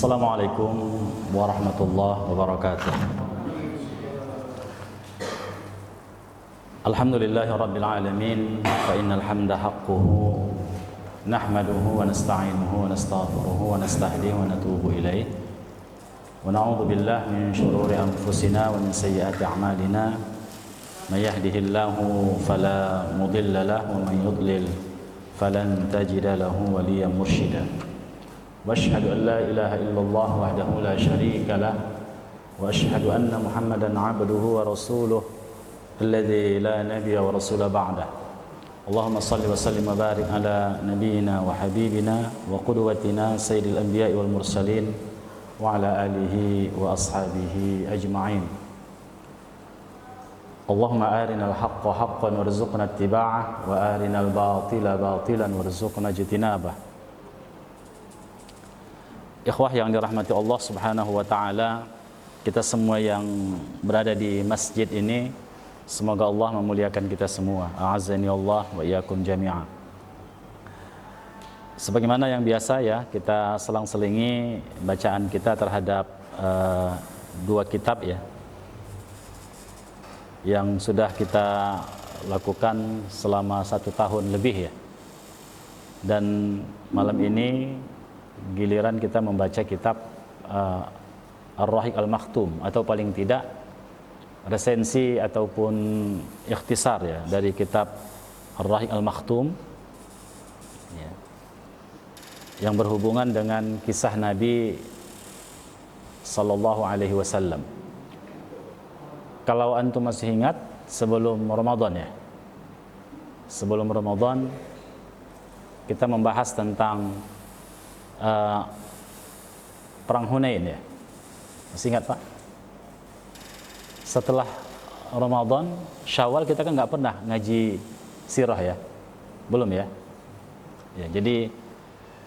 Assalamualaikum warahmatullahi wabarakatuh. Alhamdulillahi rabbil alamin. Fa innal hamda haqquhu nahmaduhu wa nasta'inuhu wa nastaghfiruhu wa nastahdihi wa natubu ilaih. Wa na'udzu billahi min shururi anfusina wa min sayyiati a'malina. May yahdihillahu fala mudilla lahu wa man yudlil falan tajida lahu waliyyan mursyida. وأشهد أن لا إله إلا الله وحده لا شريك له وأشهد أن محمدا عبده ورسوله الذي لا نبي ورسول بعده اللهم صل وسلم وبارك على نبينا وحبيبنا وقدوتنا سيد الأنبياء والمرسلين وعلى آله وأصحابه أجمعين اللهم أرنا الحق حقا وارزقنا اتباعه وأرنا الباطل باطلا وارزقنا اجتنابه. Ikhwah yang dirahmati Allah Subhanahu wa taala, kita semua yang berada di masjid ini, semoga Allah memuliakan kita semua. A'azzani Allah wa iyyakum jami'a. Sebagaimana yang biasa ya, kita selang-selingi bacaan kita terhadap dua kitab ya, yang sudah kita lakukan selama 1 tahun lebih ya. Dan malam ini giliran kita membaca kitab Ar-Rahiq Al-Makhtum, atau paling tidak resensi ataupun ikhtisar ya dari kitab Ar-Rahiq Al-Makhtum ya, yang berhubungan dengan kisah Nabi sallallahu alaihi wasallam. Kalau antum masih ingat, sebelum Ramadan ya, sebelum Ramadan kita membahas tentang perang Hunain ya. Masih ingat Pak? Setelah Ramadan, Syawal kita kan nggak pernah ngaji sirah ya. Belum ya? Ya, jadi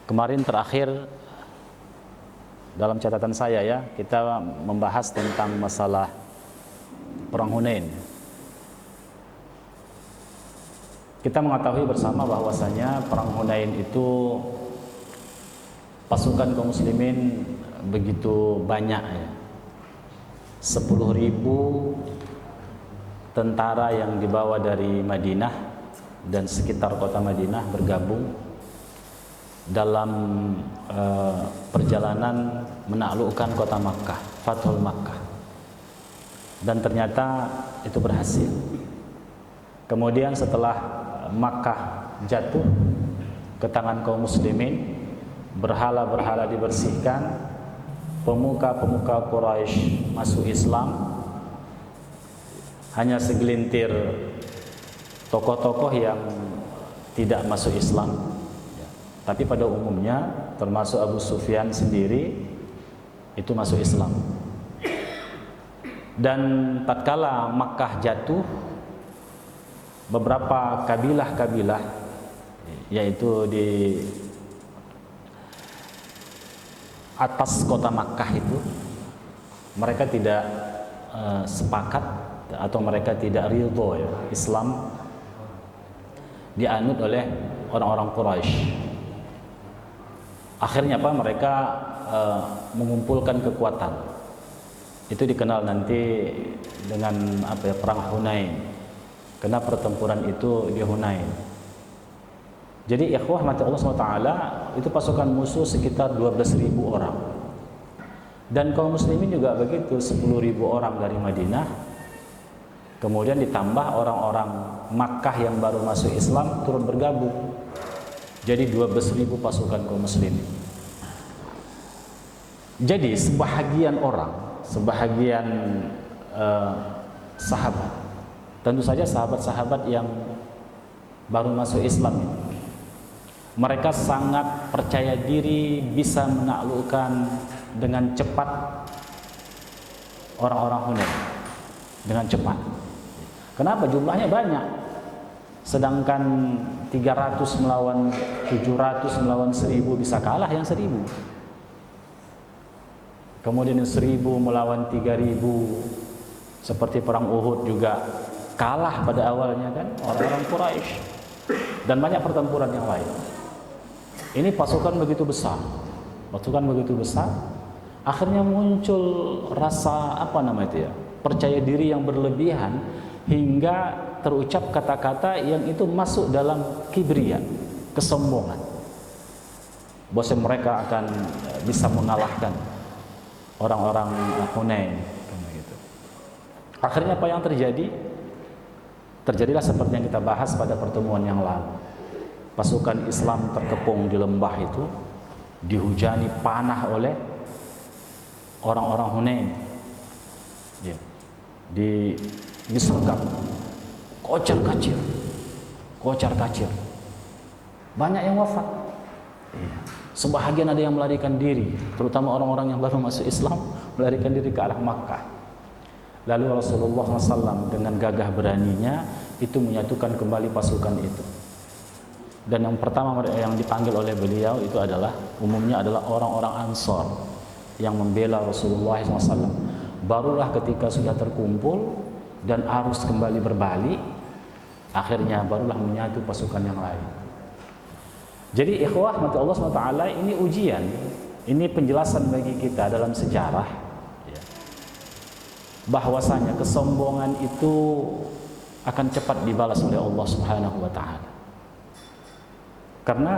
kemarin terakhir dalam catatan saya ya, kita membahas tentang masalah perang Hunain. Kita mengetahui bersama bahwasanya perang Hunain itu pasukan kaum muslimin begitu banyak ya. 10.000 tentara yang dibawa dari Madinah dan sekitar kota Madinah bergabung dalam perjalanan menaklukkan kota Makkah, Fathul Makkah. Dan ternyata itu berhasil. Kemudian setelah Makkah jatuh ke tangan kaum muslimin, berhala-berhala dibersihkan, pemuka-pemuka Quraisy masuk Islam, hanya segelintir tokoh-tokoh yang tidak masuk Islam. Tapi pada umumnya, termasuk Abu Sufyan sendiri, itu masuk Islam. Dan tatkala Makkah jatuh, beberapa kabilah-kabilah, yaitu di atas kota Makkah itu, mereka tidak sepakat atau mereka tidak ridho ya, Islam dianut oleh orang-orang Quraisy. Akhirnya apa? Mereka mengumpulkan kekuatan. Itu dikenal nanti dengan apa ya, perang Hunain. Karena pertempuran itu di Hunain. Jadi ikhwah mati Allah SWT, itu pasukan musuh sekitar 12.000 orang. Dan kaum muslimin juga begitu, 10.000 orang dari Madinah. Kemudian ditambah orang-orang Makkah yang baru masuk Islam turut bergabung. Jadi 12.000 pasukan kaum muslimin. Jadi sebahagian orang, sebahagian sahabat, tentu saja sahabat-sahabat yang baru masuk Islam ini, mereka sangat percaya diri bisa menaklukkan dengan cepat orang-orang Hunain. Dengan cepat. Kenapa? Jumlahnya banyak. Sedangkan 300 melawan 700 melawan 1000 bisa kalah yang 1000. Kemudian 1000 melawan 3000, seperti perang Uhud juga kalah pada awalnya kan orang-orang Quraisy. Dan banyak pertempuran yang lain. Ini pasukan begitu besar, akhirnya muncul rasa percaya diri yang berlebihan hingga terucap kata-kata yang itu masuk dalam kibria, kesombongan. Bahwa mereka akan bisa mengalahkan orang-orang Hunain. Akhirnya apa yang terjadi? Terjadilah seperti yang kita bahas pada pertemuan yang lalu. Pasukan Islam terkepung di lembah itu, dihujani panah oleh orang-orang Hunain. Disergap, kocar kacir. Banyak yang wafat. Sebahagian ada yang melarikan diri, terutama orang-orang yang baru masuk Islam, melarikan diri ke arah Makkah. Lalu Rasulullah SAW dengan gagah beraninya itu menyatukan kembali pasukan itu. Dan yang pertama yang dipanggil oleh beliau itu umumnya adalah orang-orang Ansor yang membela Rasulullah SAW. Barulah ketika sudah terkumpul dan arus kembali berbalik, akhirnya barulah menyatu pasukan yang lain. Jadi ikhwah mati Allah SWT, ini ujian, ini penjelasan bagi kita dalam sejarah bahwasanya kesombongan itu akan cepat dibalas oleh Allah Subhanahu wa taala. Karena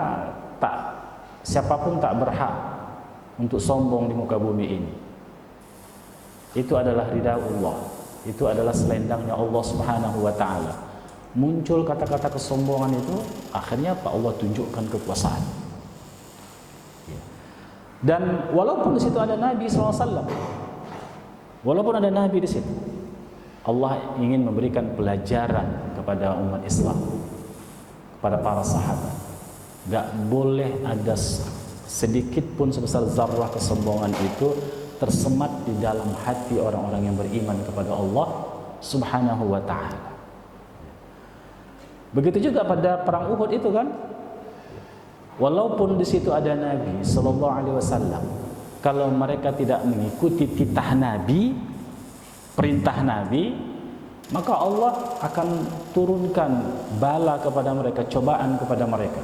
siapapun tak berhak untuk sombong di muka bumi ini. Itu adalah ridha Allah. Itu adalah selendangnya Allah Subhanahu wa taala. Muncul kata-kata kesombongan itu, akhirnya Allah tunjukkan kekuasaan. Dan walaupun di situ ada Nabi SAW, walaupun ada Nabi di situ, Allah ingin memberikan pelajaran kepada umat Islam, kepada para sahabat. Gak boleh ada sedikit pun sebesar zarrah kesombongan itu tersemat di dalam hati orang-orang yang beriman kepada Allah Subhanahu wa ta'ala. Begitu juga pada perang Uhud itu kan, walaupun di situ ada Nabi sallallahu alaihi wasallam, kalau mereka tidak mengikuti titah Nabi, perintah Nabi, maka Allah akan turunkan bala kepada mereka, cobaan kepada mereka.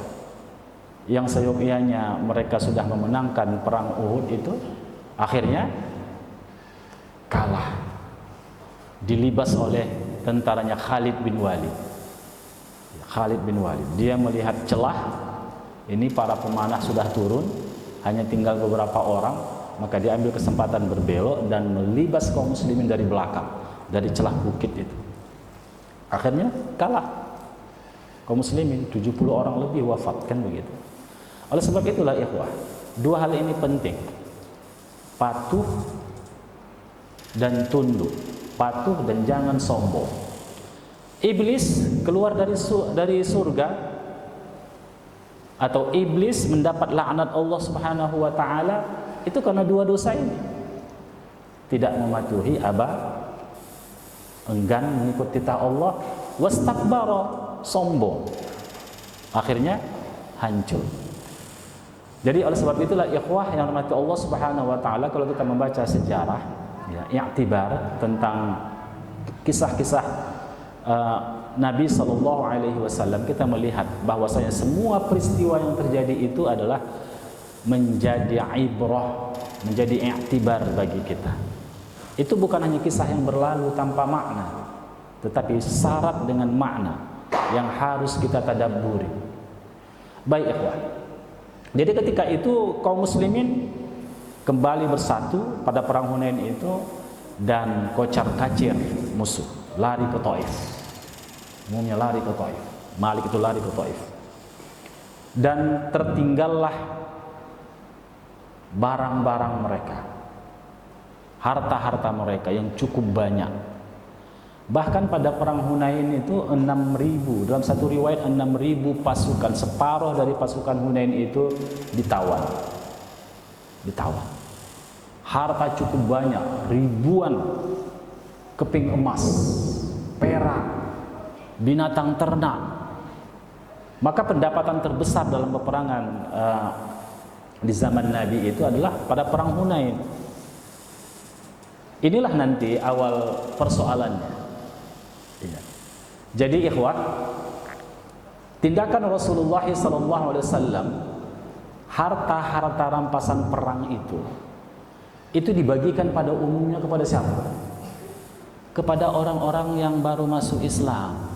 Yang seyogyanya mereka sudah memenangkan perang Uhud itu, akhirnya kalah, dilibas oleh tentaranya Khalid bin Walid. Dia melihat celah, ini para pemanah sudah turun, hanya tinggal beberapa orang, maka dia ambil kesempatan berbelok dan melibas kaum muslimin dari belakang, dari celah bukit itu. Akhirnya kalah kaum muslimin, 70 orang lebih wafat, kan begitu. Oleh sebab itulah ikhwah, dua hal ini penting: patuh dan tunduk, patuh dan jangan sombong. Iblis keluar dari surga, atau iblis mendapat laknat Allah Subhanahu wa taala itu karena dua dosa ini. Tidak mematuhi, enggan mengikuti titah Allah, wastakbara, sombong. Akhirnya hancur. Jadi oleh sebab itulah ikhwah yang dirahmati Allah Subhanahu wa taala, kalau kita membaca sejarah i'tibar tentang kisah-kisah Nabi sallallahu alaihi wasallam, kita melihat bahwasanya semua peristiwa yang terjadi itu adalah menjadi ibrah, menjadi i'tibar bagi kita. Itu bukan hanya kisah yang berlalu tanpa makna, tetapi syarat dengan makna yang harus kita tadabburi. Baik ikhwah. Jadi ketika itu kaum muslimin kembali bersatu pada perang Hunain itu dan kocar-kacir musuh, lari ke Taif. Umumnya lari ke Taif. Malik itu lari ke Taif. Dan tertinggallah barang-barang mereka, harta-harta mereka yang cukup banyak. Bahkan pada perang Hunain itu 6.000, dalam satu riwayat 6.000 pasukan, separuh dari pasukan Hunain itu ditawan. Harta cukup banyak, ribuan keping emas, perak, binatang ternak. Maka pendapatan terbesar dalam peperangan di zaman Nabi itu adalah pada perang Hunain. Inilah nanti awal persoalannya. Jadi ikhwah, tindakan Rasulullah SAW, harta-harta rampasan perang itu itu dibagikan pada umumnya kepada siapa? Kepada orang-orang yang baru masuk Islam,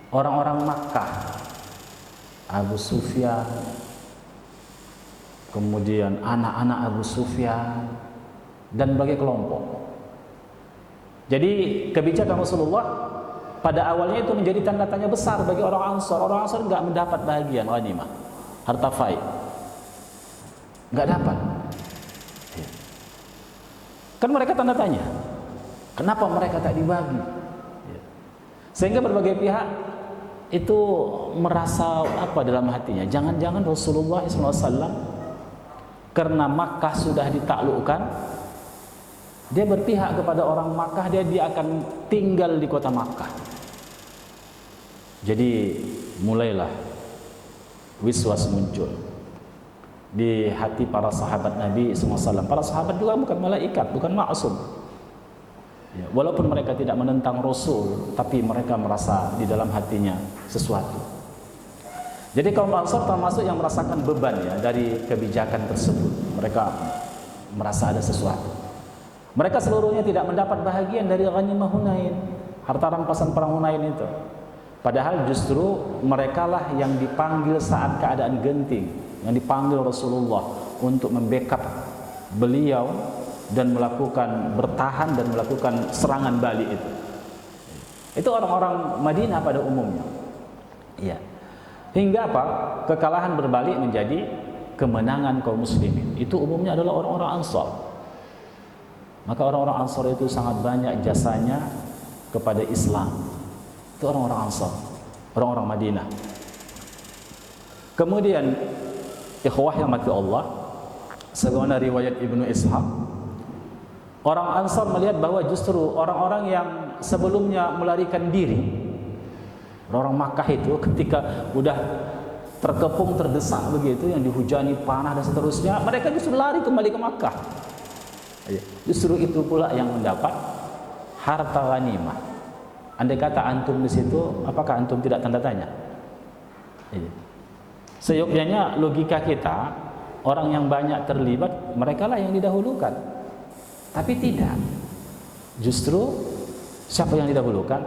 orang-orang Makkah, Abu Sufyan, kemudian anak-anak Abu Sufyan, dan berbagai kelompok. Jadi kebijakan Rasulullah pada awalnya itu menjadi tanda tanya besar bagi orang Ansar. Orang Ansar nggak mendapat bagian ghanimah, harta fai, nggak dapat. Kan mereka tanda tanya, kenapa mereka tak dibagi? Sehingga berbagai pihak itu merasa apa dalam hatinya? Jangan-jangan Rasulullah SAW karena Makkah sudah ditaklukkan, dia berpihak kepada orang Makkah, dia akan tinggal di kota Makkah. Jadi mulailah wiswas muncul di hati para sahabat Nabi SAW. Para sahabat juga bukan malaikat, bukan maksum. Ya, walaupun mereka tidak menentang Rasul, tapi mereka merasa di dalam hatinya sesuatu. Jadi kaum Ansar termasuk yang merasakan beban ya dari kebijakan tersebut. Mereka merasa ada sesuatu. Mereka seluruhnya tidak mendapat bahagian dari ghanimah Hunain, harta rampasan perang Hunain itu. Padahal justru merekalah yang dipanggil saat keadaan genting, yang dipanggil Rasulullah untuk membackup beliau dan melakukan bertahan dan melakukan serangan balik itu. Itu orang-orang Madinah pada umumnya. Iya. Hingga apa? Kekalahan berbalik menjadi kemenangan kaum muslimin. Itu umumnya adalah orang-orang Ansar. Maka orang-orang Ansar itu sangat banyak jasanya kepada Islam. Itu orang-orang Ansar, orang-orang Madinah. Kemudian ikhwah yang mati Allah, sebagaimana riwayat Ibnu Ishaq, orang Ansar melihat bahwa justru orang-orang yang sebelumnya melarikan diri, orang Makkah itu ketika udah terkepung, terdesak begitu, yang dihujani panah dan seterusnya, mereka justru lari kembali ke Makkah. Justru itu pula yang mendapat harta ghanimah. Andai kata antum di situ, apakah antum tidak tanda tanya? Seyogyanya logika kita, orang yang banyak terlibat, mereka lah yang didahulukan. Tapi tidak. Justru siapa yang didahulukan?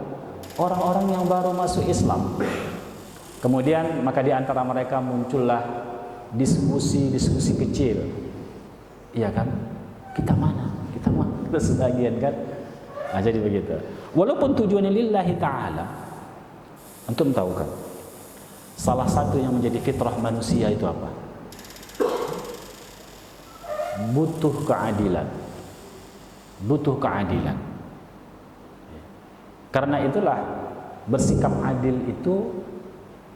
Orang-orang yang baru masuk Islam. Kemudian maka di antara mereka muncullah diskusi-diskusi kecil. Iya kan? Kita mana? Kita mana? Terus sebagian kan? Nah, jadi begitu. Walaupun tujuannya lillahi ta'ala, antum tahu kan? Salah satu yang menjadi fitrah manusia itu apa? Butuh keadilan. Butuh keadilan. Karena itulah bersikap adil itu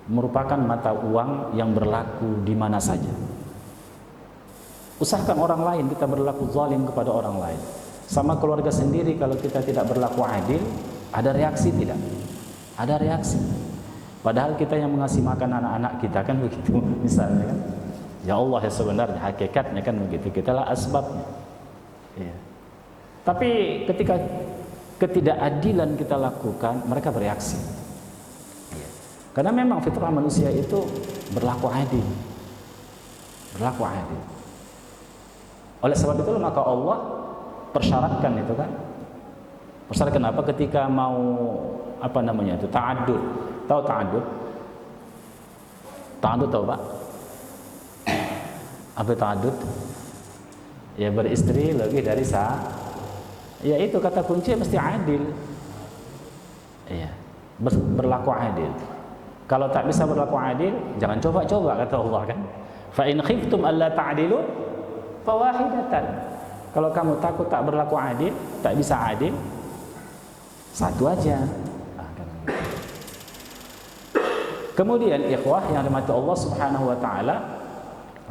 merupakan mata uang yang berlaku di mana saja. Usahakan orang lain kita berlaku zalim kepada orang lain. Sama keluarga sendiri, kalau kita tidak berlaku adil, ada reaksi tidak? Ada reaksi. Padahal kita yang mengasih makan anak-anak kita kan begitu, misalnya kan. Ya Allah ya, sebenarnya hakikatnya kan begitu, kita lah asbabnya. Ya. Tapi ketika ketidakadilan kita lakukan, mereka bereaksi. Ya. Karena memang fitrah manusia itu berlaku adil. Berlaku adil. Oleh sebab itu maka Allah persyaratkan itu kan. Persyaratkan apa? Ketika mau apa namanya itu, ta'addud. Tahu ta'addud? Ta'addud tahu Pak? Apa ta'addud? Ya beristri lebih dari ya itu kata kunci mesti adil. Iya, berlaku adil. Kalau tak bisa berlaku adil, jangan coba-coba kata Allah kan. Fa in khiftum alla ta'dilu fawahidatan. Kalau kamu takut tak berlaku adil, tak bisa adil, satu aja. Kemudian ikhwah yang dirahmati Allah Subhanahu wa taala,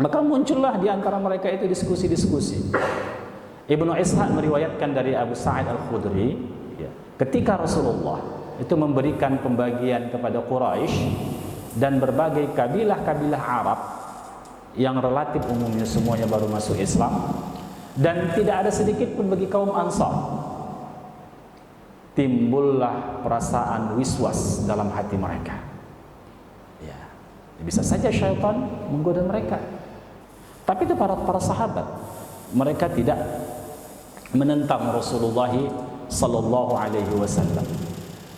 maka muncullah di antara mereka itu diskusi-diskusi. Ibnu Ishaq meriwayatkan dari Abu Sa'id Al-Khudri, ketika Rasulullah itu memberikan pembagian kepada Quraisy dan berbagai kabilah-kabilah Arab yang relatif umumnya semuanya baru masuk Islam, dan tidak ada sedikit pun bagi kaum Ansar, timbullah perasaan wiswas dalam hati mereka. Ya, bisa saja syaitan menggoda mereka. Tapi itu para sahabat mereka tidak menentang Rasulullah sallallahu alaihi wasallam.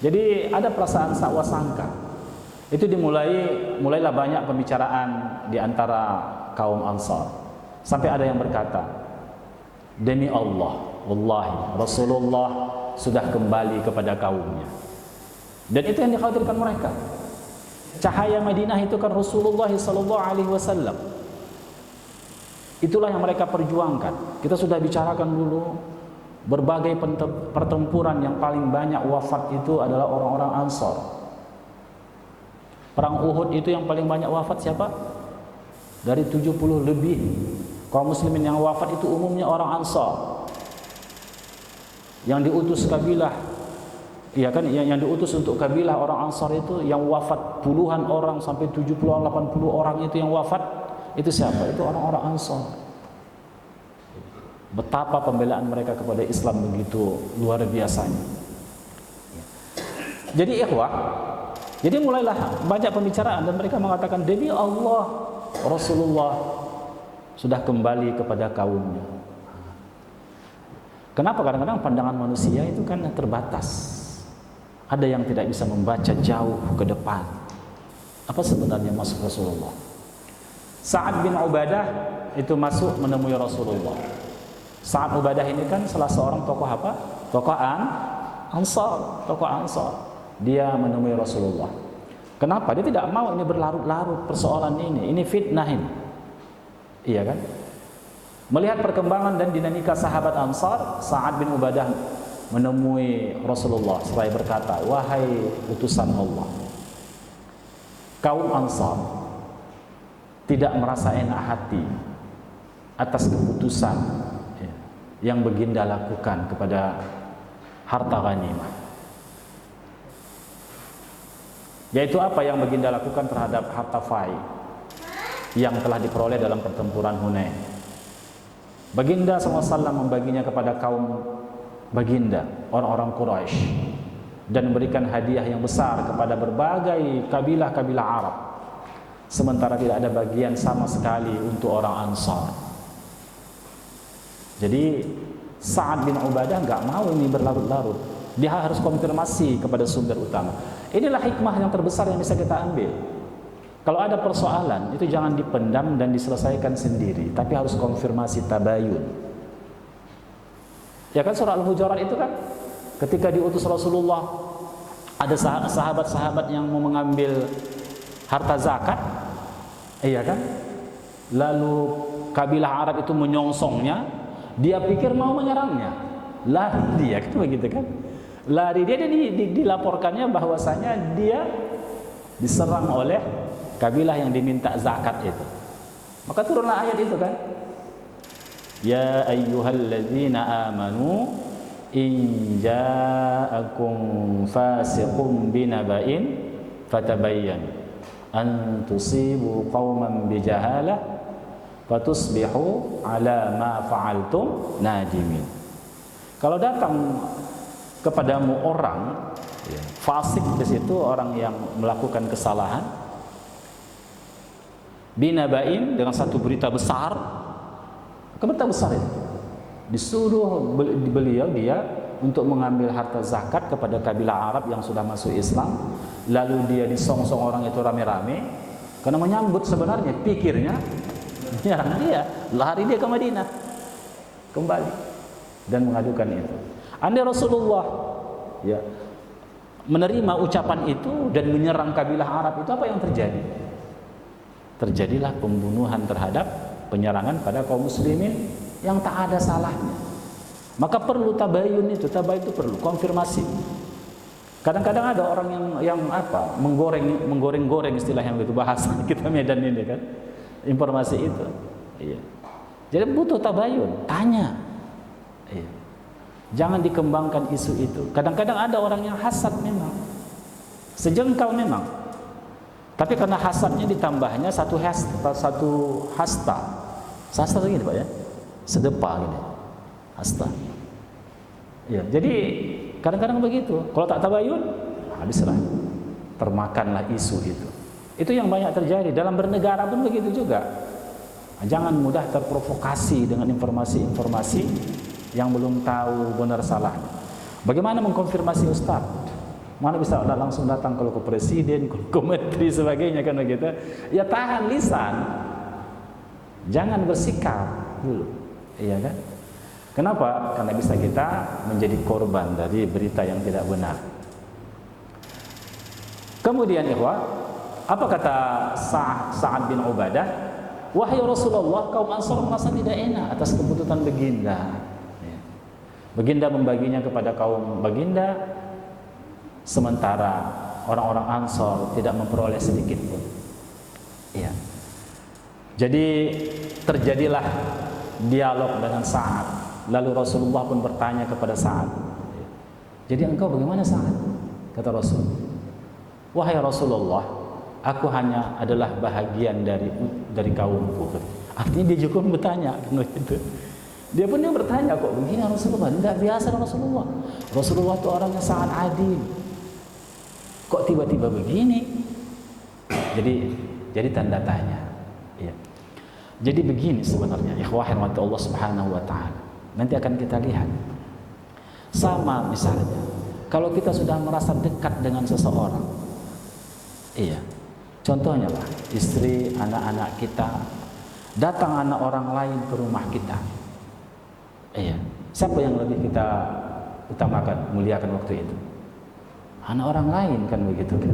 Jadi ada perasaan sakwa sangka. Itu mulailah banyak pembicaraan di antara kaum Ansar. Sampai ada yang berkata, demi Allah, wallahi Rasulullah sudah kembali kepada kaumnya. Dan itu yang dikhawatirkan mereka. Cahaya Madinah itu kan Rasulullah sallallahu alaihi wasallam. Itulah yang mereka perjuangkan. Kita sudah bicarakan dulu, berbagai pertempuran yang paling banyak wafat itu adalah orang-orang Ansar. Perang Uhud itu yang paling banyak wafat siapa? Dari 70 lebih kaum muslimin yang wafat itu umumnya orang Ansar. Yang diutus kabilah, iya kan, yang diutus untuk kabilah orang Ansar itu yang wafat puluhan orang sampai 70 80 orang itu yang wafat, itu siapa? Itu orang-orang Ansar. Betapa pembelaan mereka kepada Islam begitu luar biasanya. Jadi ikhwah, jadi mulailah banyak pembicaraan dan mereka mengatakan demi Allah Rasulullah sudah kembali kepada kaumnya. Kenapa? Kadang-kadang pandangan manusia itu kan terbatas. Ada yang tidak bisa membaca jauh ke depan. Apa sebenarnya maksud Rasulullah? Sa'ad bin Ubadah itu masuk menemui Rasulullah. Sa'ad Ubadah ini kan salah seorang tokoh apa? Tokoh Ansar, tokoh Ansar. Dia menemui Rasulullah. Kenapa? Dia tidak mau ini berlarut-larut persoalan ini. Ini fitnah ini. Iya kan? Melihat perkembangan dan dinamika sahabat Ansar, Sa'ad bin Ubadah menemui Rasulullah seraya berkata, wahai utusan Allah, kaum Ansar tidak merasa enak hati atas keputusan yang baginda lakukan kepada harta ghanimah. Yaitu apa yang baginda lakukan terhadap harta fai yang telah diperoleh dalam pertempuran Hunain. Baginda SAW membaginya kepada kaum baginda, orang-orang Quraisy, dan memberikan hadiah yang besar kepada berbagai kabilah-kabilah Arab. Sementara tidak ada bagian sama sekali untuk orang Ansar. Jadi Sa'ad bin Ubadah nggak mau ini berlarut-larut. Dia harus konfirmasi kepada sumber utama. Inilah hikmah yang terbesar yang bisa kita ambil. Kalau ada persoalan, itu jangan dipendam dan diselesaikan sendiri, tapi harus konfirmasi, tabayun. Ya kan surah Al-Hujurat itu kan, ketika diutus Rasulullah, ada sahabat-sahabat yang mau mengambil harta zakat, iya kan? Lalu kabilah Arab itu menyongsongnya, dia pikir mau menyerangnya, lari dia, kan begitu kan? Lari dia dilaporkannya bahwasanya dia diserang oleh kabilah yang diminta zakat itu. Maka turunlah ayat itu kan, ya ayyuhalladzina amanu in ja'akum fasiqun binaba'in fatabayyan an tusibu qauman bijahalah fatusbihu ala ma fa'altum nadimin. Kalau datang kepadamu orang fasik, di situ orang yang melakukan kesalahan, binaba'in, dengan satu berita besar. Berita besar itu disuruh beliau dia untuk mengambil harta zakat kepada kabilah Arab yang sudah masuk Islam. Lalu dia disongsong orang itu rame-rame karena menyambut, sebenarnya pikirnya menyerang dia, lari dia ke Madinah kembali dan mengadukan itu. Andai Rasulullah ya menerima ucapan itu dan menyerang kabilah Arab, itu apa yang terjadi? Terjadilah pembunuhan terhadap, penyerangan pada kaum muslimin yang tak ada salahnya. Maka perlu tabayun itu, tabayun itu perlu konfirmasi. Kadang-kadang ada orang yang apa, menggoreng istilah yang itu, bahasa kita Medan ini kan, informasi itu. Iya. Jadi butuh tabayun, tanya. Iya. Jangan dikembangkan isu itu. Kadang-kadang ada orang yang hasad memang, sejengkal memang, tapi karena hasadnya ditambahnya satu hasta itu gini Pak ya, sedepa gini, hasta. Ya, jadi kadang-kadang begitu. Kalau tak tabayun, habislah, termakanlah isu itu. Itu yang banyak terjadi dalam bernegara pun begitu juga. Jangan mudah terprovokasi dengan informasi-informasi yang belum tahu benar salahnya. Bagaimana mengkonfirmasi ustaz? Mana bisa langsung datang kalau ke presiden, kalau ke menteri sebagainya kan begitu. Ya tahan lisan. Jangan bersikap dulu. Iya kan? Kenapa? Karena bisa kita menjadi korban dari berita yang tidak benar. Kemudian ikhwah, apa kata Sa'ad bin Ubadah? Wahai Rasulullah, kaum Ansar merasa tidak enak atas keputusan Baginda. Baginda membaginya kepada kaum Baginda, sementara orang-orang Ansar tidak memperoleh sedikit pun. Iya. Jadi terjadilah dialog dengan Sa'ad. Lalu Rasulullah pun bertanya kepada Sa'ad. Jadi engkau bagaimana Sa'ad? Kata Rasul. Wahai Rasulullah, aku hanya adalah bahagian dari kaumku. Artinya dia juga bertanya gitu. Dia pun bertanya, kok begini Rasulullah? Tidak biasa Rasulullah. Rasulullah itu orangnya sangat adil. Kok tiba-tiba begini? Jadi tanda tanya. Ya. Jadi begini sebenarnya, ikhwah rahmat Allah Subhanahu wa taala. Nanti akan kita lihat. Sama misalnya, kalau kita sudah merasa dekat dengan seseorang. Iya. Contohnya lah, istri, anak-anak kita, datang anak orang lain ke rumah kita. Iya. Siapa yang lebih kita utamakan, muliakan waktu itu? Anak orang lain kan begitu kan?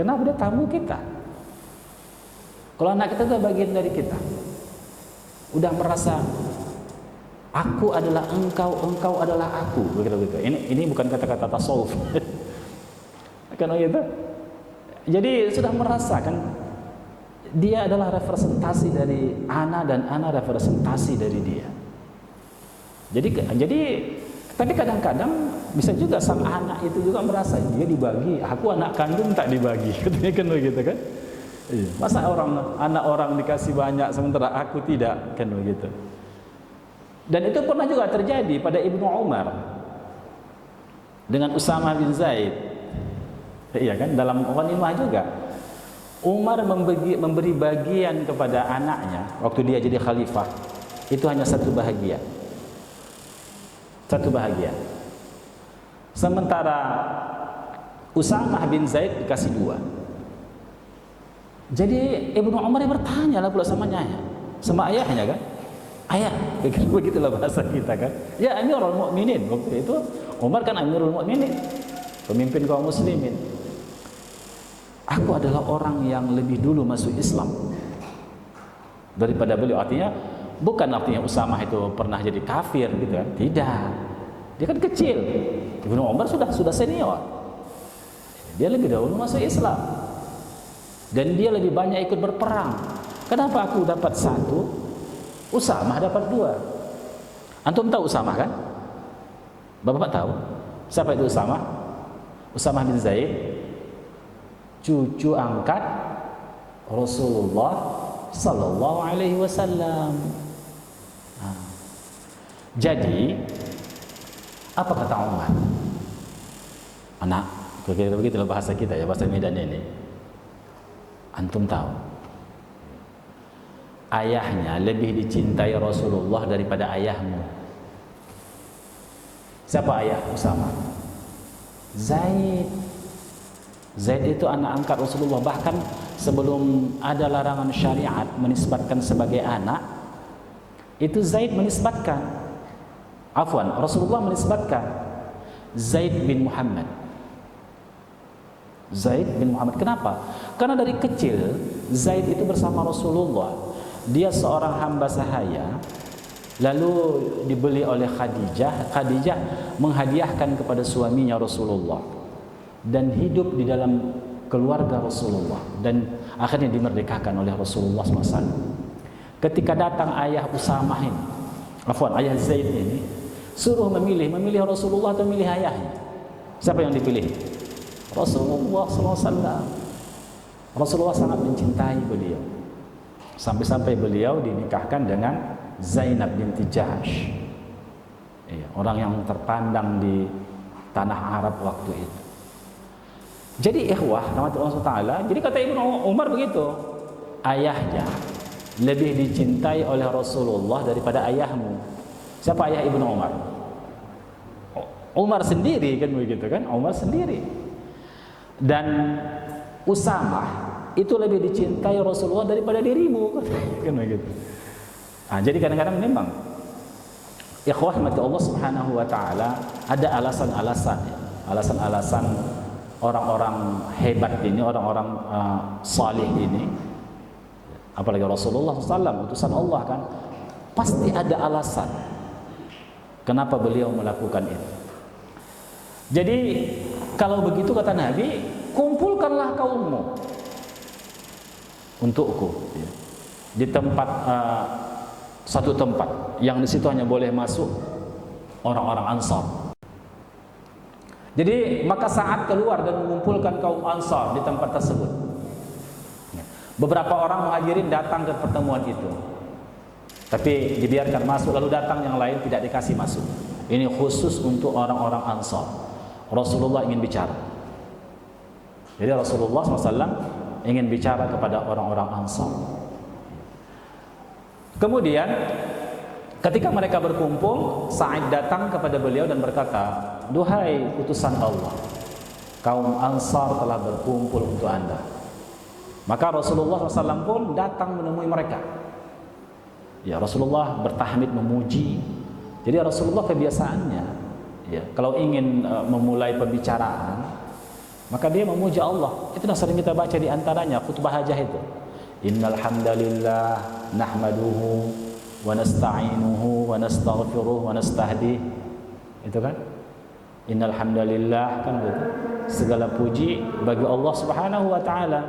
Kenapa dia tamu kita? Kalau anak kita itu bagian dari kita, udah merasa aku adalah engkau, engkau adalah aku, begitu. Ini bukan kata-kata tasawuf. Kan begitu? Jadi sudah merasakan dia adalah representasi dari ana dan ana representasi dari dia. Jadi tapi kadang-kadang bisa juga sang anak itu juga merasa dia dibagi, aku anak kandung tak dibagi, katanya kan begitu kan? Masa anak orang dikasih banyak sementara aku tidak, kan begitu. Dan itu pernah juga terjadi pada Ibnu Umar dengan Usamah bin Zaid. Iya kan, dalam ghanimah juga. Umar memberi bagian kepada anaknya waktu dia jadi khalifah. Itu hanya satu bahagian. Satu bahagian. Sementara Usamah bin Zaid dikasih dua. Jadi Ibnu Umar bertanya lah pula sama ayahnya kan. Ayah, begitulah bahasa kita kan. Ya Amirul Mukminin waktu itu Umar kan Amirul Mukminin, pemimpin kaum muslimin. Aku adalah orang yang lebih dulu masuk Islam daripada beliau. Artinya bukan artinya Usamah itu pernah jadi kafir gitu kan. Tidak. Dia kan kecil. Ibnu Umar sudah senior. Dia lebih dahulu masuk Islam. Dan dia lebih banyak ikut berperang. Kenapa aku dapat satu, Usamah dapat dua? Antum tahu Usamah kan? Bapak tahu? Siapa itu Usamah? Usamah bin Zaid, cucu angkat Rasulullah sallallahu alaihi wasallam. Jadi apa kata Umar? Anak, kira-kira begitulah bahasa kita ya, bahasa Medan ini. Antum tahu ayahnya lebih dicintai Rasulullah daripada ayahmu. Siapa ayah Usamah? Zaid. Zaid itu anak angkat Rasulullah. Bahkan sebelum ada larangan syariat menisbatkan sebagai anak, itu Zaid menisbatkan, Rasulullah menisbatkan Zaid bin Muhammad. Zaid bin Muhammad. Kenapa? Karena dari kecil Zaid itu bersama Rasulullah. Dia seorang hamba sahaya, lalu dibeli oleh Khadijah. Khadijah menghadiahkan kepada suaminya Rasulullah dan hidup di dalam keluarga Rasulullah dan akhirnya dimerdekakan oleh Rasulullah SAW. Ketika datang ayah Usamah ini, ayah Zaid ini, suruh memilih Rasulullah atau memilih ayahnya. Siapa yang dipilih? Rasulullah SAW. Rasulullah sangat mencintai beliau, sampai-sampai beliau dinikahkan dengan Zainab binti Jahsh, orang yang terpandang di tanah Arab waktu itu. Jadi ikhwah rahmatullah taala, jadi kata Ibnu Umar begitu, ayahnya lebih dicintai oleh Rasulullah daripada ayahmu. Siapa ayah Ibnu Umar? Umar sendiri kan begitu kan? Umar sendiri. Dan Usamah itu lebih dicintai Rasulullah daripada dirimu kan begitu. Nah, jadi kadang-kadang memang ikhwah mati Allah Subhanahu wa taala ada alasan-alasan ya. Alasan-alasan orang-orang hebat ini, orang-orang salih ini, apalagi Rasulullah SAW, utusan Allah kan, pasti ada alasan kenapa beliau melakukan itu. Jadi kalau begitu kata Nabi, kumpulkanlah kaummu untukku ya. Di tempat satu tempat yang di situ hanya boleh masuk orang-orang Ansar. Jadi maka saat keluar dan mengumpulkan kaum Ansar di tempat tersebut, beberapa orang Muhajirin datang ke pertemuan itu, tapi dibiarkan masuk, lalu datang yang lain tidak dikasih masuk. Ini khusus untuk orang-orang Ansar. Rasulullah ingin bicara. Jadi Rasulullah SAW ingin bicara kepada orang-orang Ansar. Kemudian ketika mereka berkumpul, Sa'id datang kepada beliau dan berkata, "Duhai utusan Allah, kaum Ansar telah berkumpul untuk Anda." Maka Rasulullah SAW pun datang menemui mereka. Ya, Rasulullah bertahmid, memuji. Jadi Rasulullah kebiasaannya, ya, kalau ingin memulai pembicaraan, maka dia memuji Allah. Itu yang sering kita baca di antaranya khutbah hajah itu. Innal hamdalillah nahmaduhu wa nasta'inuhu wa nastaghfiruh wa nastahdi. Itu kan? Innal hamdalillah, kan begitu. Segala puji bagi Allah Subhanahu wa taala.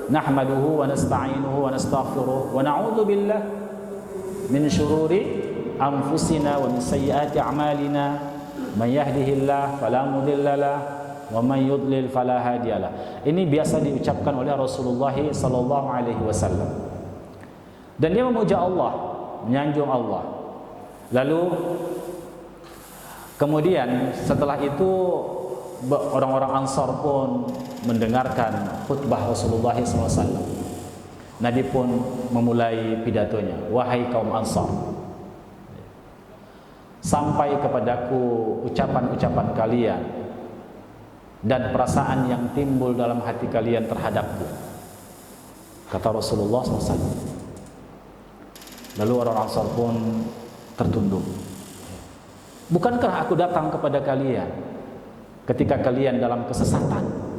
Nahmaduhu wa nasta'inuhu wa nastaghfiruh wa na'udzu billah min syururi anfusina wa min sayyiati a'malina. Man yahdihillah fala mudhillalah wa man yudlil fala hadiyalah. Ini biasa diucapkan oleh Rasulullah sallallahu alaihi wasallam. Dan dia memuja Allah, menyanjung Allah. Lalu kemudian setelah itu orang-orang Ansar pun mendengarkan khutbah Rasulullah SAW. Nabi pun memulai pidatonya, "Wahai kaum Ansar, sampai kepadaku ucapan-ucapan kalian dan perasaan yang timbul dalam hati kalian terhadapku," kata Rasulullah SAW. Lalu orang Ansar pun tertunduk. "Bukankah aku datang kepada kalian ketika kalian dalam kesesatan?"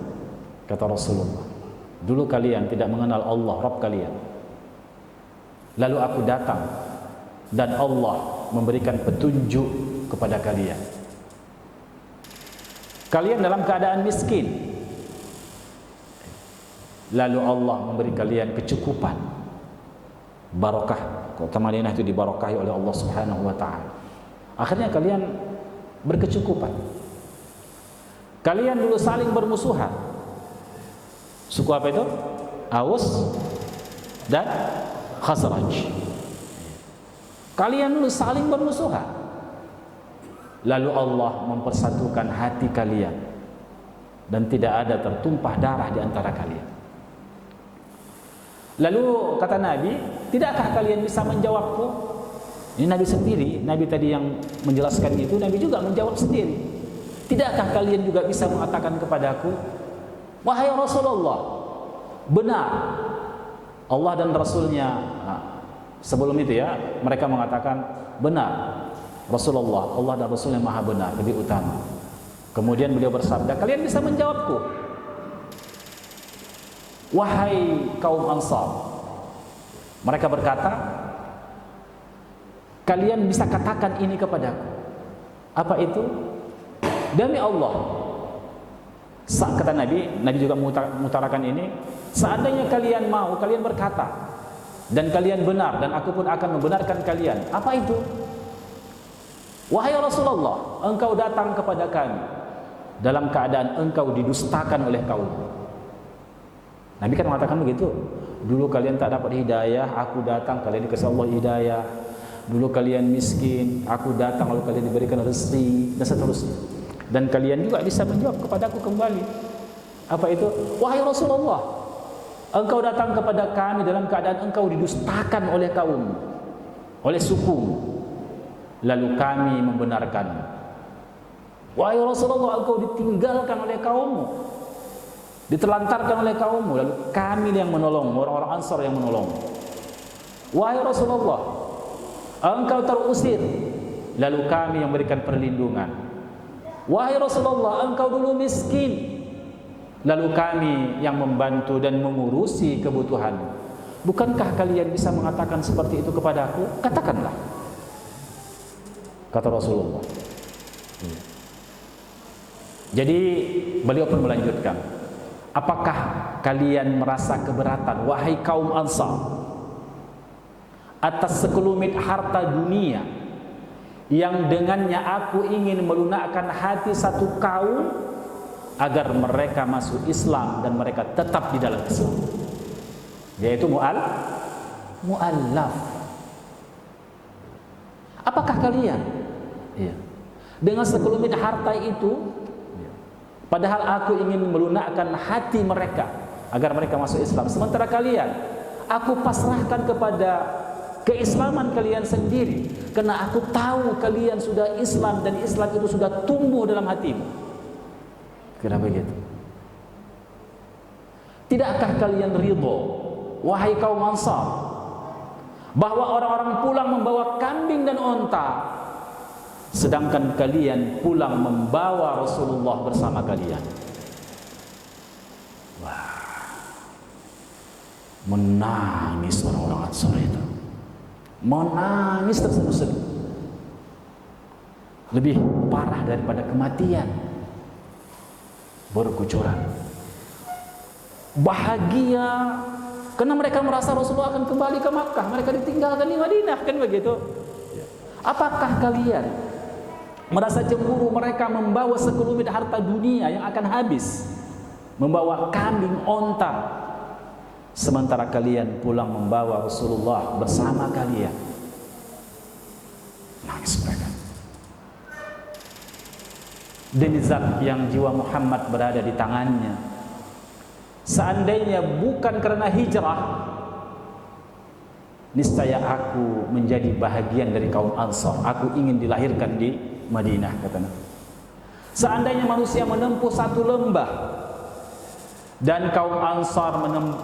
kata Rasulullah. "Dulu kalian tidak mengenal Allah, Rabb kalian. Lalu aku datang dan Allah memberikan petunjuk kepada kalian. Kalian dalam keadaan miskin, lalu Allah memberi kalian kecukupan, barakah. Kota Madinah itu dibarakahi oleh Allah Subhanahu wa taala. Akhirnya kalian berkecukupan. Kalian dulu saling bermusuhan. Suku apa itu? Aus dan Khazraj. Kalian dulu saling bermusuhan. Lalu Allah mempersatukan hati kalian dan tidak ada tertumpah darah di antara kalian. Lalu kata Nabi, "Tidakkah kalian bisa menjawabku?" Ini Nabi sendiri, Nabi tadi yang menjelaskan itu, Nabi juga menjawab sendiri. "Tidakkah kalian juga bisa mengatakan kepadaku, wahai Rasulullah, benar Allah dan Rasulnya." Sebelum itu ya, mereka mengatakan, "Benar Rasulullah, Allah dan Rasulnya maha benar, lebih utama." Kemudian beliau bersabda, "Kalian bisa menjawabku, wahai kaum Ansar." Mereka berkata, "Kalian bisa katakan ini kepadaku." Apa itu? "Demi Allah," kata Nabi, Nabi juga mengutarakan ini, "seandainya kalian mau, kalian berkata dan kalian benar, dan aku pun akan membenarkan kalian." Apa itu? "Wahai Rasulullah, engkau datang kepada kami dalam keadaan engkau didustakan oleh kaum." Nabi kan mengatakan begitu. "Dulu kalian tak dapat hidayah, aku datang, kalian dikasih Allah hidayah. Dulu kalian miskin, aku datang lalu kalian diberikan rezeki," dan seterusnya. Dan kalian juga bisa menjawab kepadaku kembali. Apa itu? "Wahai Rasulullah, Engkau datang kepada kami dalam keadaan engkau didustakan oleh kaum, oleh suku. Lalu kami membenarkan. Wahai Rasulullah, engkau ditinggalkan oleh kaummu, ditelantarkan oleh kaummu. Lalu kami yang menolong, orang-orang Ansar yang menolong. Wahai Rasulullah, engkau terusir, lalu kami yang berikan perlindungan. Wahai Rasulullah, engkau dulu miskin, lalu kami yang membantu dan mengurusi kebutuhan. Bukankah kalian bisa mengatakan seperti itu kepada aku? Katakanlah, kata Rasulullah. Jadi beliau pun melanjutkan, apakah kalian merasa keberatan, wahai kaum Ansar, atas sekelumit harta dunia yang dengannya aku ingin melunakkan hati satu kaum agar mereka masuk Islam dan mereka tetap di dalam Islam, yaitu mu'allaf. Apakah kalian dengan sekelumit harta itu, padahal aku ingin melunakkan hati mereka agar mereka masuk Islam, sementara kalian aku pasrahkan kepada keislaman kalian sendiri, karena aku tahu kalian sudah Islam dan Islam itu sudah tumbuh dalam hatimu. Kenapa begitu? Tidakkah kalian ridho, wahai kaum Ansar, bahwa orang-orang pulang membawa kambing dan onta, sedangkan kalian pulang membawa Rasulullah bersama kalian? Wah, menangis orang-orang Ansar itu, menangis terseduh-seduh, lebih parah daripada kematian, berkucuran, bahagia karena mereka merasa Rasulullah akan kembali ke Makkah, mereka ditinggalkan di Madinah, kan begitu? Apakah kalian merasa cemburu mereka membawa sekelumit harta dunia yang akan habis, membawa kambing, onta, sementara kalian pulang membawa Rasulullah bersama kalian? Nangis mereka. Demi zat yang jiwa Muhammad berada di tangannya, seandainya bukan karena hijrah, niscaya aku menjadi bahagian dari kaum Ansar. Aku ingin dilahirkan di Madinah, kata Nabi. Seandainya manusia menempuh satu lembah dan kaum Ansar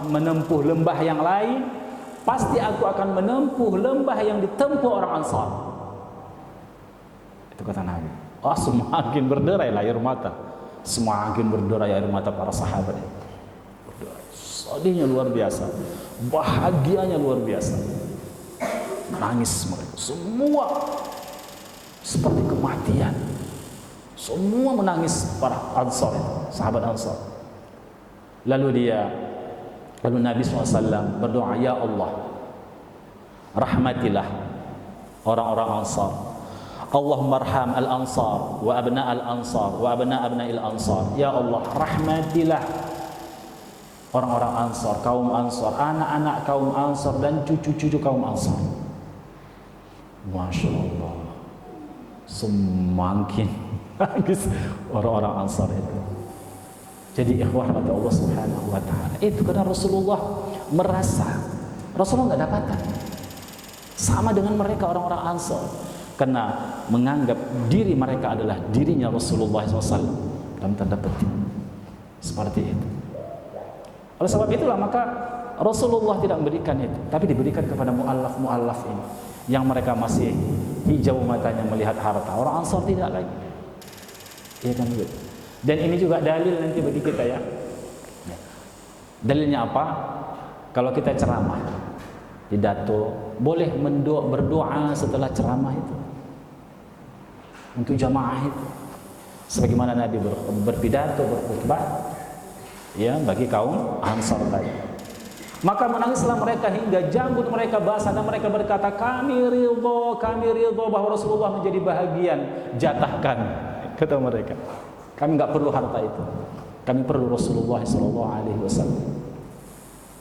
menempuh lembah yang lain, pasti aku akan menempuh lembah yang ditempuh orang Ansar. Itu kata Nabi. Semakin berderai air mata, semakin berderai air mata para sahabat. Sedihnya luar biasa, bahagianya luar biasa. Nangis mereka semua seperti kematian. Semua menangis para Ansar, sahabat Ansar. Lalu Nabi SAW berdoa, ya Allah, rahmatilah orang-orang Ansar. Allahumma arham al-Ansar wa abna al-Ansar wa abna al-Ansar. Ya Allah, rahmatilah orang-orang Ansar, kaum Ansar, anak-anak kaum Ansar dan cucu-cucu kaum Ansar. Masya Allah, semakin nangis orang-orang Ansar itu. Jadi ikhwah kata Allah Subhanahu wa ta'ala, itu karena Rasulullah merasa Rasulullah nggak dapatan sama dengan mereka orang-orang Ansar, karena menganggap diri mereka adalah dirinya Rasulullah SAW, dalam tanda petik seperti itu. Oleh sebab itulah maka Rasulullah tidak memberikan itu, tapi diberikan kepada mu'allaf ini, yang mereka masih hijau matanya melihat harta. Orang Ansar tidak lagi. Iya kan begitu. Dan ini juga dalil nanti bagi kita ya. Dalilnya apa? Kalau kita ceramah, pidato, boleh berdoa setelah ceramah itu untuk jamaah itu, sebagaimana Nabi berpidato, berkhutbah ya bagi kaum Ansar tadi. Maka menangislah mereka hingga janggut mereka basah dan mereka berkata, kami ridho bahwa Rasulullah menjadi bahagian jatah kami. Kata mereka, kami nggak perlu harta itu, kami perlu Rasulullah SAW.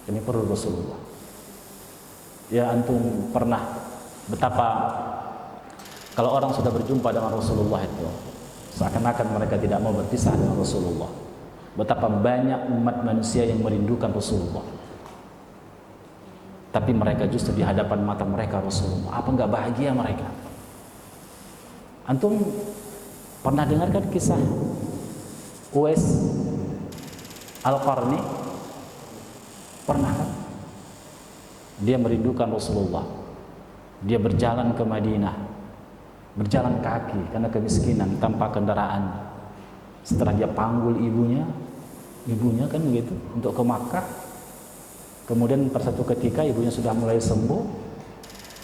Kami perlu Rasulullah. Ya, antum pernah betapa kalau orang sudah berjumpa dengan Rasulullah itu seakan-akan mereka tidak mau berpisah dengan Rasulullah. Betapa banyak umat manusia yang merindukan Rasulullah. Tapi mereka justru di hadapan mata mereka Rasulullah. Apa enggak bahagia mereka? Antum pernah dengarkan kisah Uwais Al-Qarni? Pernah kan? Dia merindukan Rasulullah. Dia berjalan ke Madinah, berjalan kaki karena kemiskinan, tanpa kendaraan. Setelah dia panggul ibunya kan begitu, untuk ke Makkah. Kemudian pada satu ketika ibunya sudah mulai sembuh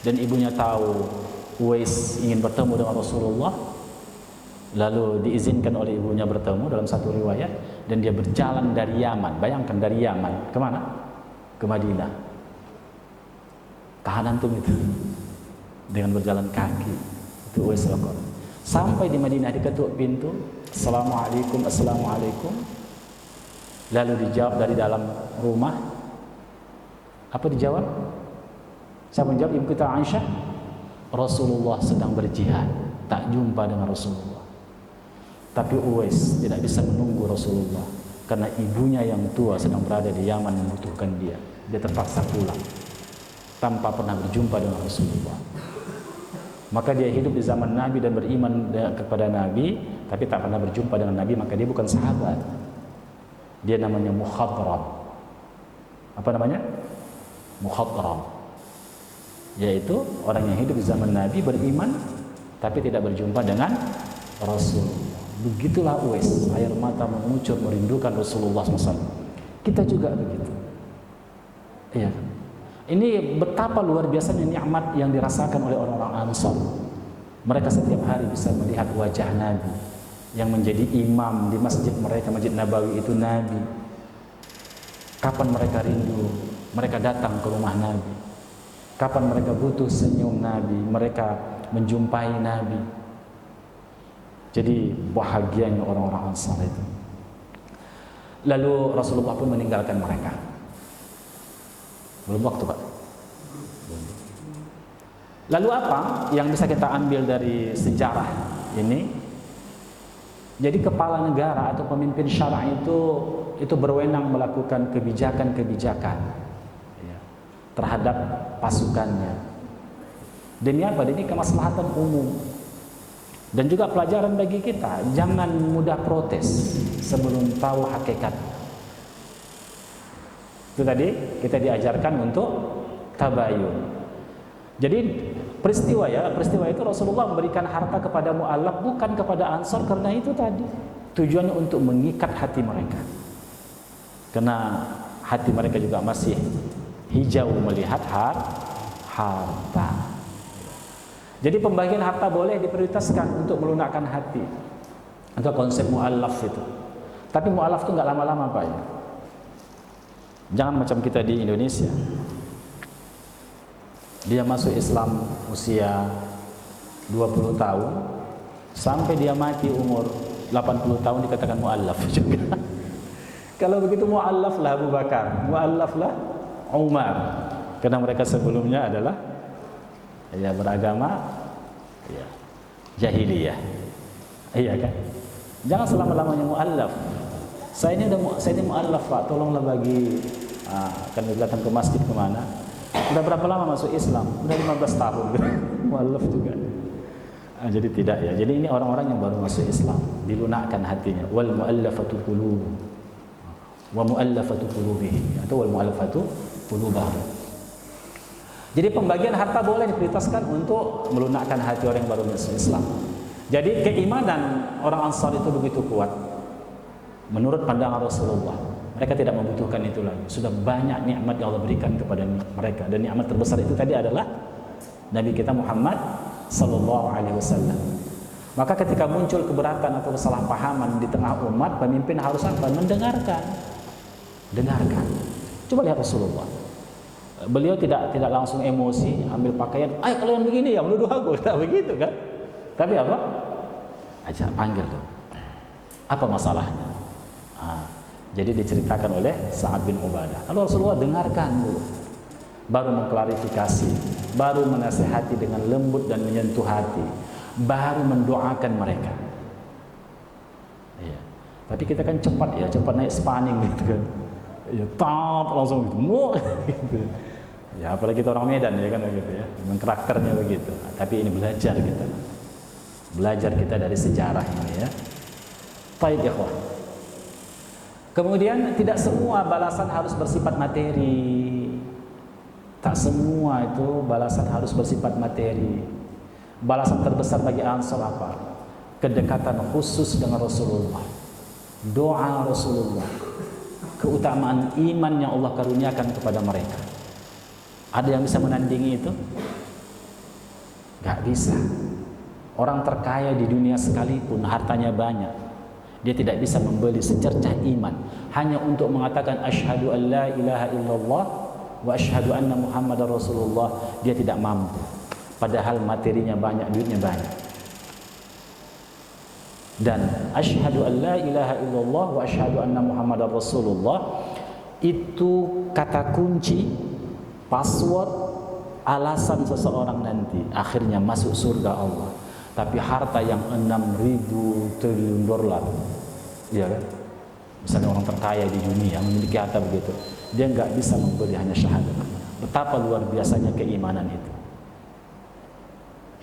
dan ibunya tahu Uwais ingin bertemu dengan Rasulullah, lalu diizinkan oleh ibunya bertemu dalam satu riwayat, dan dia berjalan dari Yaman. Bayangkan dari Yaman kemana? Ke Madinah. Tahanan tuh itu dengan berjalan kaki, itu Uwais Al-Qarni. Sampai di Madinah diketuk pintu, Assalamualaikum, Assalamualaikum. Lalu dijawab dari dalam rumah. Apa dijawab? Siapa menjawab? Ibu kita Aisyah. Rasulullah sedang berjihad, tak jumpa dengan Rasulullah. Tapi Uwais tidak bisa menunggu Rasulullah karena ibunya yang tua sedang berada di Yaman membutuhkan dia. Dia terpaksa pulang tanpa pernah berjumpa dengan Rasulullah. Maka dia hidup di zaman Nabi dan beriman kepada Nabi, tapi tak pernah berjumpa dengan Nabi. Maka dia bukan sahabat. Dia namanya mukhadram. Apa namanya? Mukhadram, yaitu orang yang hidup di zaman Nabi, beriman tapi tidak berjumpa dengan Rasulullah. Begitulah Uwais, air mata mengucur merindukan Rasulullah SAW. Kita juga begitu. Iya. Ini betapa luar biasanya nikmat yang dirasakan oleh orang-orang Ansar. Mereka setiap hari bisa melihat wajah Nabi yang menjadi imam di masjid mereka, Masjid Nabawi itu Nabi. Kapan mereka rindu, mereka datang ke rumah Nabi. Kapan mereka butuh senyum Nabi, mereka menjumpai Nabi. Jadi bahagianya orang-orang Ansar itu. Lalu Rasulullah pun meninggalkan mereka. Belum waktu, Pak. Lalu apa yang bisa kita ambil dari sejarah ini? Jadi kepala negara atau pemimpin syara itu berwenang melakukan kebijakan-kebijakan terhadap pasukannya. Demi apa? Demi kemaslahatan umum. Dan juga pelajaran bagi kita, jangan mudah protes sebelum tahu hakikat. Itu tadi kita diajarkan untuk tabayun. Jadi peristiwa itu Rasulullah memberikan harta kepada mu'allaf bukan kepada Ansar karena itu tadi. Tujuannya untuk mengikat hati mereka. Karena hati mereka juga masih hijau melihat harta. Jadi pembagian harta boleh diprioritaskan untuk melunakkan hati. Itu konsep mu'allaf itu. Tapi mu'allaf itu nggak lama-lama, Pak ya. Jangan macam kita di Indonesia. Dia masuk Islam usia 20 tahun sampai dia mati umur 80 tahun dikatakan mu'allaf juga. Kalau begitu mu'allaf lah Abu Bakar, mu'allaf lah Umar. Karena mereka sebelumnya adalah beragama jahiliyah. Iya kan? Jangan selama-lamanya mu'allaf. Saya ini mu'allaf, Pak, tolonglah bagi akan datang ke masjid kemana. Udah berapa lama masuk Islam? Udah 15 tahun. Mu'allaf juga. Jadi tidak ya. Jadi ini orang-orang yang baru masuk Islam, dilunakkan hatinya. Wal mu'allafatu qulub. Wa mu'allafatu qulubihim atau wal mu'allafatu qulubahum. Jadi pembagian harta boleh diprioritaskan untuk melunakkan hati orang yang baru masuk Islam. Jadi keimanan orang Ansar itu begitu kuat. Menurut pandangan Rasulullah, mereka tidak membutuhkan itu lagi. Sudah banyak nikmat yang Allah berikan kepada mereka, dan nikmat terbesar itu tadi adalah Nabi kita Muhammad sallallahu alaihi wasallam. Maka ketika muncul keberatan atau kesalahpahaman di tengah umat, pemimpin harus apa? Mendengarkan. Dengarkan. Coba lihat Rasulullah. Beliau tidak langsung emosi, ambil pakaian, "Ayo kalian begini ya, menuduh aku." Tak begitu kan? Tapi apa? Ajak panggil tuh. Apa masalahnya? Jadi diceritakan oleh Sa'ad bin Ubadah. Lalu Rasulullah dengarkan dulu, baru mengklarifikasi, baru menasihati dengan lembut dan menyentuh hati, baru mendoakan mereka. Iya. Tapi kita kan cepat naik spaning gitu kan. Ya, langsung gitu. Ya apalagi kita orang Medan ya kan begitu ya. Memang karakternya begitu. Tapi ini belajar kita. Belajar kita dari sejarah ini ya. Baik ikhwah. Kemudian tidak semua balasan harus bersifat materi. Tak semua itu balasan harus bersifat materi. Balasan terbesar bagi Ansar apa? Kedekatan khusus dengan Rasulullah. Doa Rasulullah. Keutamaan iman yang Allah karuniakan kepada mereka. Ada yang bisa menandingi itu? Gak bisa. Orang terkaya di dunia sekalipun hartanya banyak, dia tidak bisa membeli secercah iman hanya untuk mengatakan asyhadu an la ilaha illallah wa asyhadu anna muhammadar rasulullah. Dia tidak mampu, padahal materinya banyak, duitnya banyak. Dan asyhadu an la ilaha illallah wa asyhadu anna muhammadar rasulullah itu kata kunci, password, alasan seseorang nanti akhirnya masuk surga Allah. Tapi harta yang 6.000 triliun dolar, ya kan? Misalnya orang terkaya di dunia memiliki harta begitu, dia nggak bisa membeli hanya syahadat. Betapa luar biasanya keimanan itu,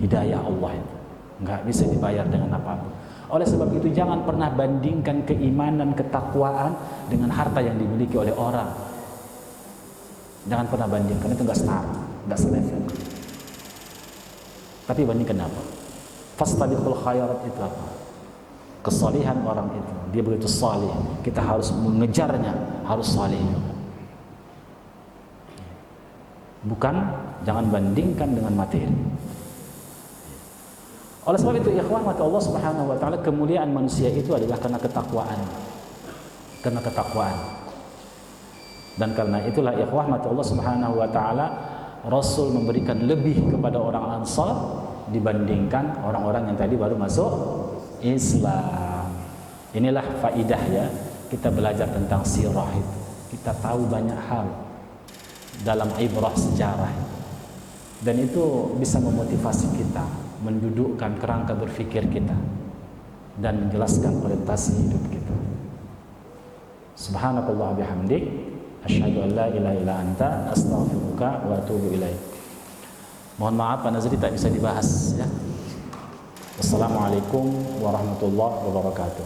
hidayah Allah itu nggak bisa dibayar dengan apapun. Oleh sebab itu jangan pernah bandingkan keimanan, ketakwaan dengan harta yang dimiliki oleh orang. Jangan pernah bandingkan, itu nggak setara, nggak selevel. Tapi bandingkan apa? Fastabiqul khairat itu apa? Kesalihan orang itu, dia begitu salih, kita harus mengejarnya, harus salih juga. Bukan, jangan bandingkan dengan materi. Oleh sebab itu ikhwan mata Allah Subhanahu wa taala, kemuliaan manusia itu adalah karena ketakwaan. Karena ketakwaan. Dan karena itulah ikhwah mata Allah Subhanahu wa taala, Rasul memberikan lebih kepada orang Ansar dibandingkan orang-orang yang tadi baru masuk Islam. Inilah faidah ya, kita belajar tentang sirah itu. Kita tahu banyak hal dalam ibrah sejarah. Dan itu bisa memotivasi kita, mendudukkan kerangka berfikir kita dan menjelaskan orientasi hidup kita. Subhanakallah bihamdik, asyhadu an la ilaha illa anta, astaghfiruka wa atubu ilaik. Mohon maaf Pak Nazri tak bisa dibahas ya. Wassalamualaikum warahmatullahi wabarakatuh.